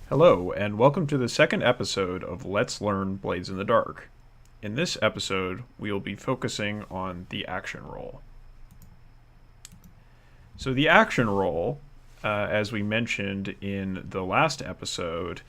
Hello, and welcome to the second episode of Let's Learn Blades in the Dark. In this episode, we will be focusing on the action roll. So the action roll, as we mentioned in the last episode,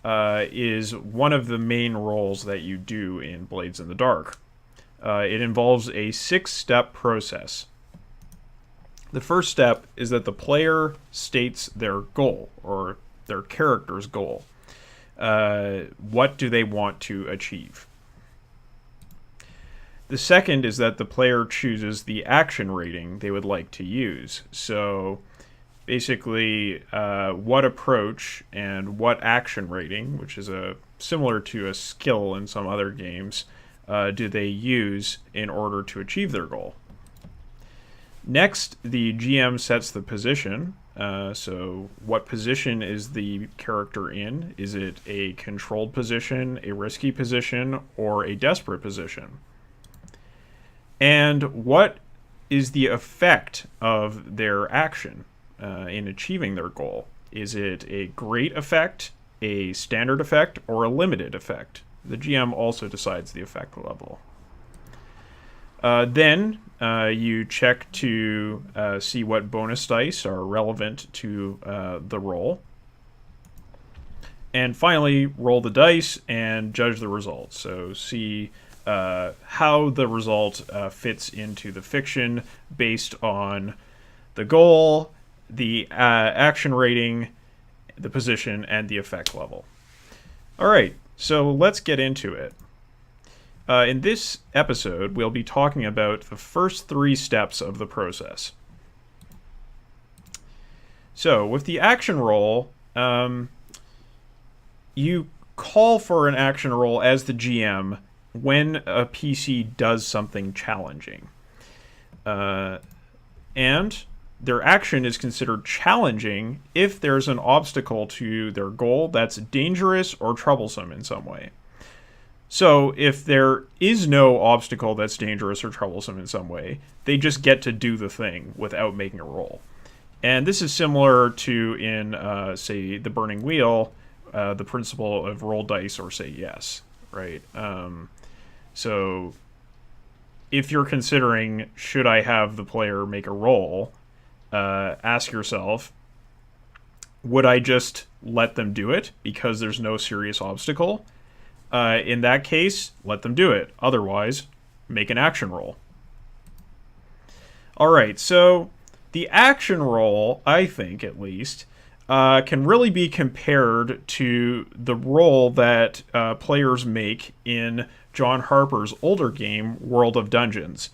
is one of the main rolls that you do in Blades in the Dark. It involves a 6-step process. The first step is that the player states their goal, or their character's goal. What do they want to achieve? The second is that the player chooses the action rating they would like to use. So basically, what approach and what action rating, which is similar to a skill in some other games, do they use in order to achieve their goal? Next, the GM sets the position. So what position is the character in? Is it a controlled position, a risky position, or a desperate position? And what is the effect of their action in achieving their goal? Is it a great effect, a standard effect, or a limited effect? The GM also decides the effect level. Then you check to see what bonus dice are relevant to the roll. And finally, roll the dice and judge the result. So see how the result fits into the fiction based on the goal, the action rating, the position, and the effect level. All right, so let's get into it. In this episode, we'll be talking about the first 3 steps of the process. So, with the action roll, you call for an action roll as the GM when a PC does something challenging. And their action is considered challenging if there's an obstacle to their goal that's dangerous or troublesome in some way. So, if there is no obstacle that's dangerous or troublesome in some way, they just get to do the thing without making a roll. And this is similar to in, say, the Burning Wheel, the principle of roll dice or say yes, right? So, if you're considering, should I have the player make a roll, ask yourself, would I just let them do it because there's no serious obstacle? In that case, let them do it. Otherwise, make an action roll. Alright, so the action roll, I think at least, can really be compared to the roll that players make in John Harper's older game, World of Dungeons.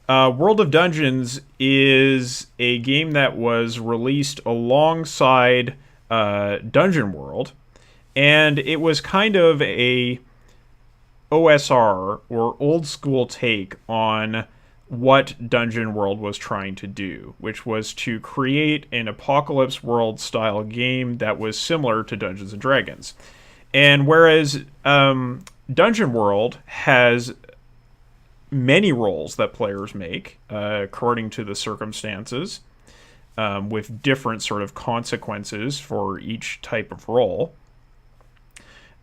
World of Dungeons is a game that was released alongside Dungeon World. And it was kind of a OSR, or old school take, on what Dungeon World was trying to do, which was to create an Apocalypse World style game that was similar to Dungeons and Dragons. And whereas Dungeon World has many rolls that players make, according to the circumstances, with different sort of consequences for each type of roll,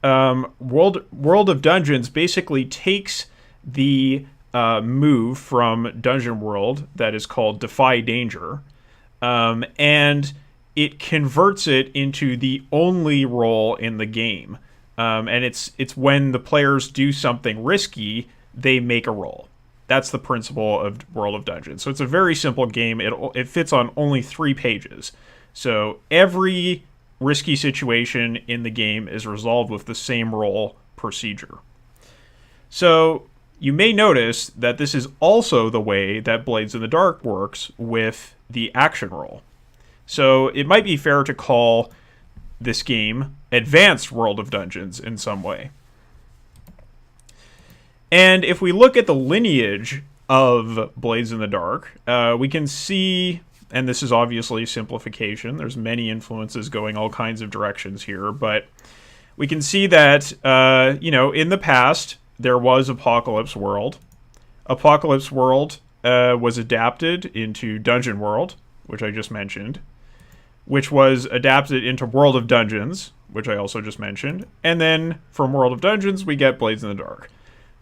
World of Dungeons basically takes the move from Dungeon World that is called Defy Danger, and it converts it into the only roll in the game. And it's when the players do something risky, they make a roll. That's the principle of World of Dungeons. So it's a very simple game. It fits on only 3 pages. So every risky situation in the game is resolved with the same roll procedure. So you may notice that this is also the way that Blades in the Dark works with the action roll. So it might be fair to call this game Advanced World of Dungeons in some way. And if we look at the lineage of Blades in the Dark, we can see, and this is obviously simplification, there's many influences going all kinds of directions here, but we can see that, in the past, there was Apocalypse World. Apocalypse World was adapted into Dungeon World, which I just mentioned. which was adapted into World of Dungeons, which I also just mentioned. And then from World of Dungeons, we get Blades in the Dark.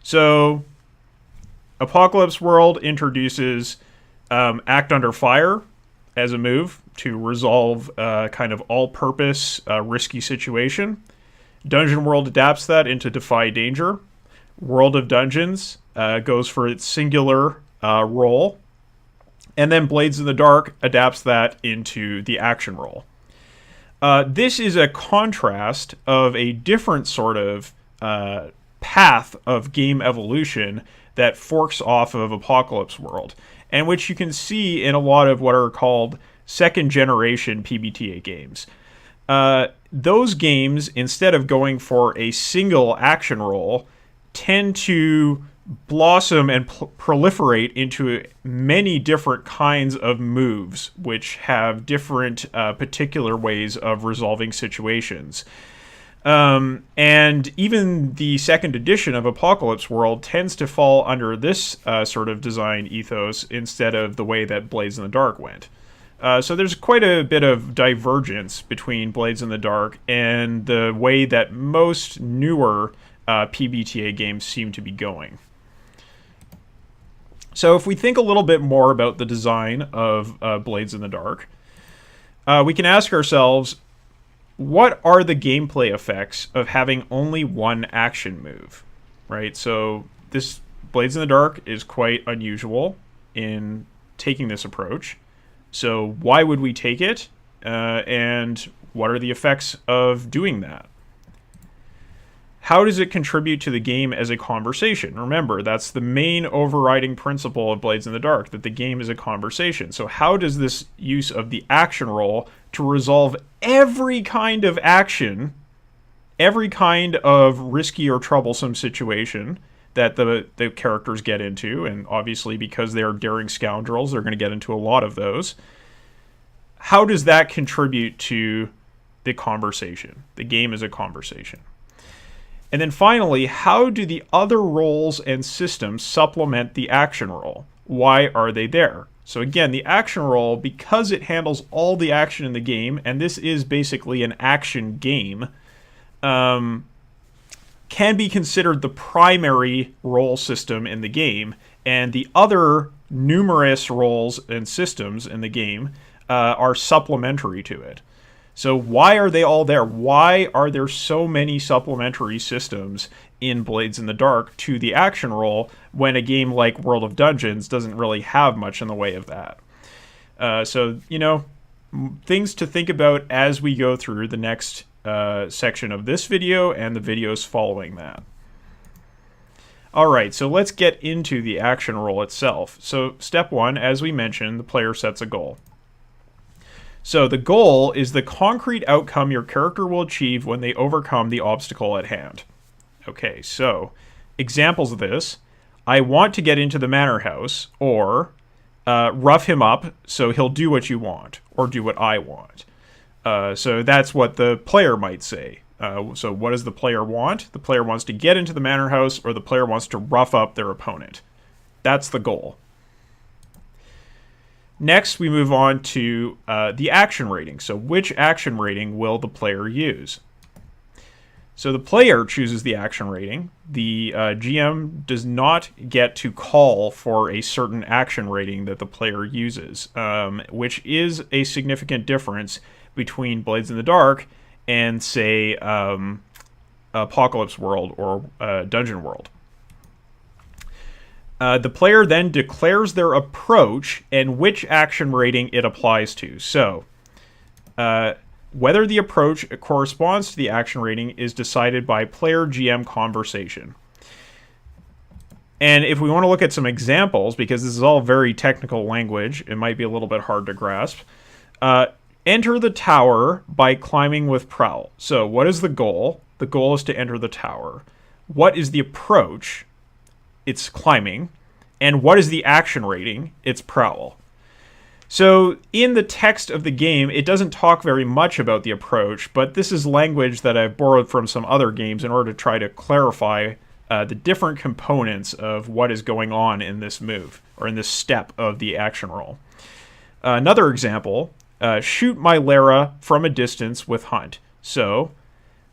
So Apocalypse World introduces Act Under Fire as a move to resolve kind of all-purpose risky situation. Dungeon World adapts that into Defy Danger. World of Dungeons goes for its singular role. And then Blades in the Dark adapts that into the action role. This is a contrast of a different sort of path of game evolution that forks off of Apocalypse World, and which you can see in a lot of what are called second-generation PBTA games. Those games, instead of going for a single action role, tend to blossom and proliferate into many different kinds of moves, which have different particular ways of resolving situations. And even the second edition of Apocalypse World tends to fall under this sort of design ethos instead of the way that Blades in the Dark went. So there's quite a bit of divergence between Blades in the Dark and the way that most newer PBTA games seem to be going. So if we think a little bit more about the design of Blades in the Dark, we can ask ourselves, what are the gameplay effects of having only one action move, right? So this Blades in the Dark is quite unusual in taking this approach. So why would we take it? And what are the effects of doing that? How does it contribute to the game as a conversation? Remember, that's the main overriding principle of Blades in the Dark, that the game is a conversation. So how does this use of the action roll to resolve every kind of action, every kind of risky or troublesome situation that the characters get into, and obviously because they're daring scoundrels, they're going to get into a lot of those. How does that contribute to the conversation? The game is a conversation. And then finally, how do the other roles and systems supplement the action roll? Why are they there? So again, the action roll, because it handles all the action in the game, and this is basically an action game, can be considered the primary role system in the game, and the other numerous roles and systems in the game are supplementary to it. So why are they all there? Why are there so many supplementary systems in Blades in the Dark to the action role when a game like World of Dungeons doesn't really have much in the way of that? So, things to think about as we go through the next section of this video and the videos following that. Alright, so let's get into the action role itself. So step one, as we mentioned, the player sets a goal. So the goal is the concrete outcome your character will achieve when they overcome the obstacle at hand. Okay, so examples of this: I want to get into the manor house, or rough him up so he'll do what you want, or do what I want. So that's what the player might say. So what does the player want? The player wants to get into the manor house, or the player wants to rough up their opponent. That's the goal. Next, we move on to the action rating. So which action rating will the player use? So the player chooses the action rating. The GM does not get to call for a certain action rating that the player uses, which is a significant difference between Blades in the Dark and, say, Apocalypse World or Dungeon World. The player then declares their approach and which action rating it applies to. So, whether the approach corresponds to the action rating is decided by player-GM conversation. And if we want to look at some examples, because this is all very technical language, it might be a little bit hard to grasp. Enter the tower by climbing with Prowl. So, what is the goal? The goal is to enter the tower. What is the approach? It's climbing. And what is the action rating? It's Prowl. So in the text of the game, it doesn't talk very much about the approach, but this is language that I've borrowed from some other games in order to try to clarify the different components of what is going on in this move, or in this step of the action roll. Another example, shoot my Lara from a distance with Hunt. So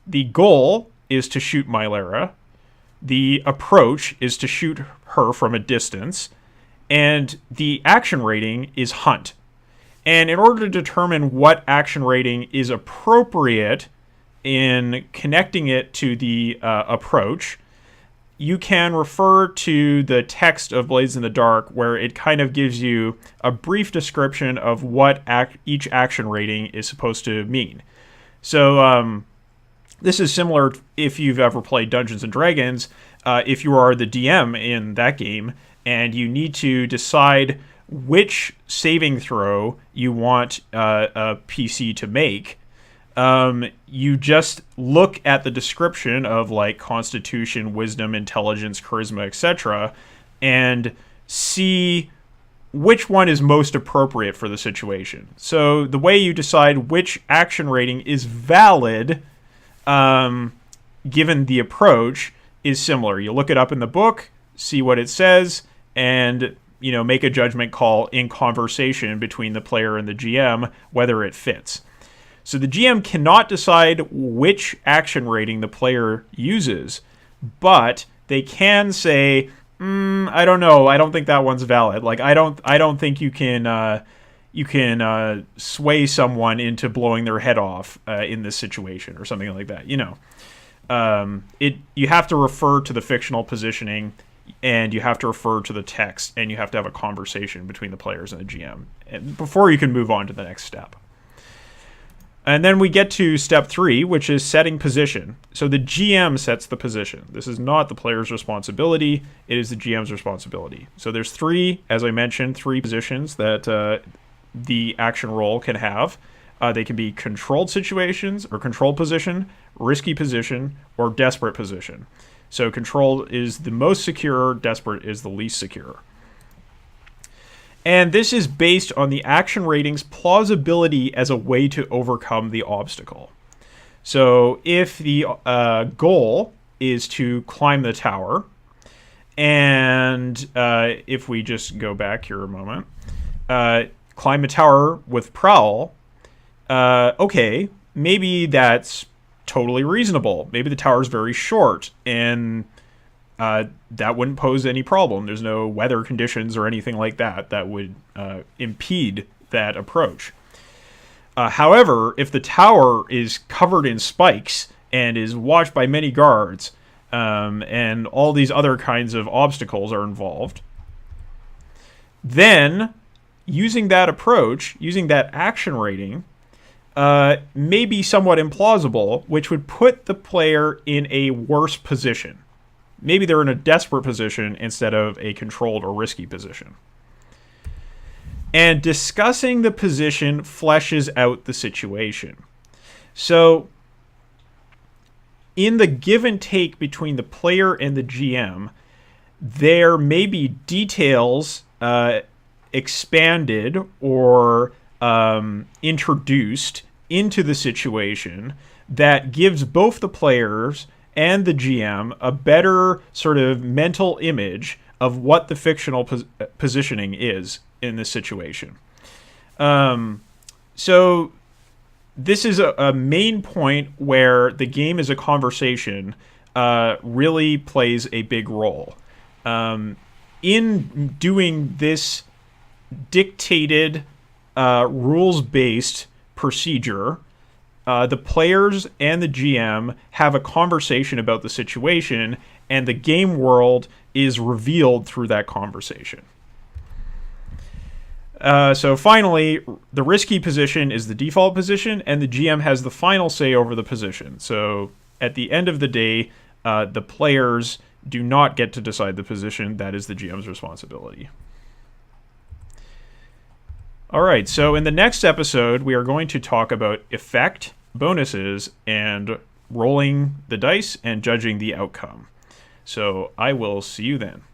the goal is to shoot my Lara. The approach is to shoot her from a distance. And the action rating is Hunt. And in order to determine what action rating is appropriate in connecting it to the approach, you can refer to the text of Blades in the Dark, where it kind of gives you a brief description of what each action rating is supposed to mean. So this is similar if you've ever played Dungeons & Dragons. If you are the DM in that game, and you need to decide which saving throw you want a PC to make, you just look at the description of like Constitution, Wisdom, Intelligence, Charisma, etc., and see which one is most appropriate for the situation. So the way you decide which action rating is valid, given the approach, is similar. You look it up in the book, see what it says, and make a judgment call in conversation between the player and the GM whether it fits. So the GM cannot decide which action rating the player uses, but they can say, I don't know, I don't think that one's valid. Like I don't think you can sway someone into blowing their head off in this situation or something like that. You have to refer to the fictional positioning, and you have to refer to the text, and you have to have a conversation between the players and the GM before you can move on to the next step. And then we get to step 3, which is setting position. So the GM sets the position. This is not the player's responsibility. It is the GM's responsibility. So there's 3, as I mentioned, 3 positions that the action role can have. They can be controlled situations or controlled position, risky position, or desperate position. So controlled is the most secure, desperate is the least secure. And this is based on the action rating's plausibility as a way to overcome the obstacle. So if the goal is to climb the tower, and if we just go back here a moment, climb a tower with Prowl, okay, maybe that's totally reasonable. Maybe the tower is very short, and that wouldn't pose any problem. There's no weather conditions or anything like that that would impede that approach. However, if the tower is covered in spikes and is watched by many guards, and all these other kinds of obstacles are involved, then using that approach, using that action rating, may be somewhat implausible, which would put the player in a worse position. Maybe they're in a desperate position instead of a controlled or risky position. And discussing the position fleshes out the situation. So, in the give and take between the player and the GM, there may be details expanded or introduced into the situation that gives both the players and the GM a better sort of mental image of what the fictional positioning is in this situation. So this is a main point where the game as a conversation really plays a big role. In doing this dictated, rules-based procedure, the players and the GM have a conversation about the situation, and the game world is revealed through that conversation. So finally, the risky position is the default position, and the GM has the final say over the position. So at the end of the day, the players do not get to decide the position. That is the GM's responsibility. All right, so in the next episode, we are going to talk about effect, bonuses, and rolling the dice and judging the outcome. So I will see you then.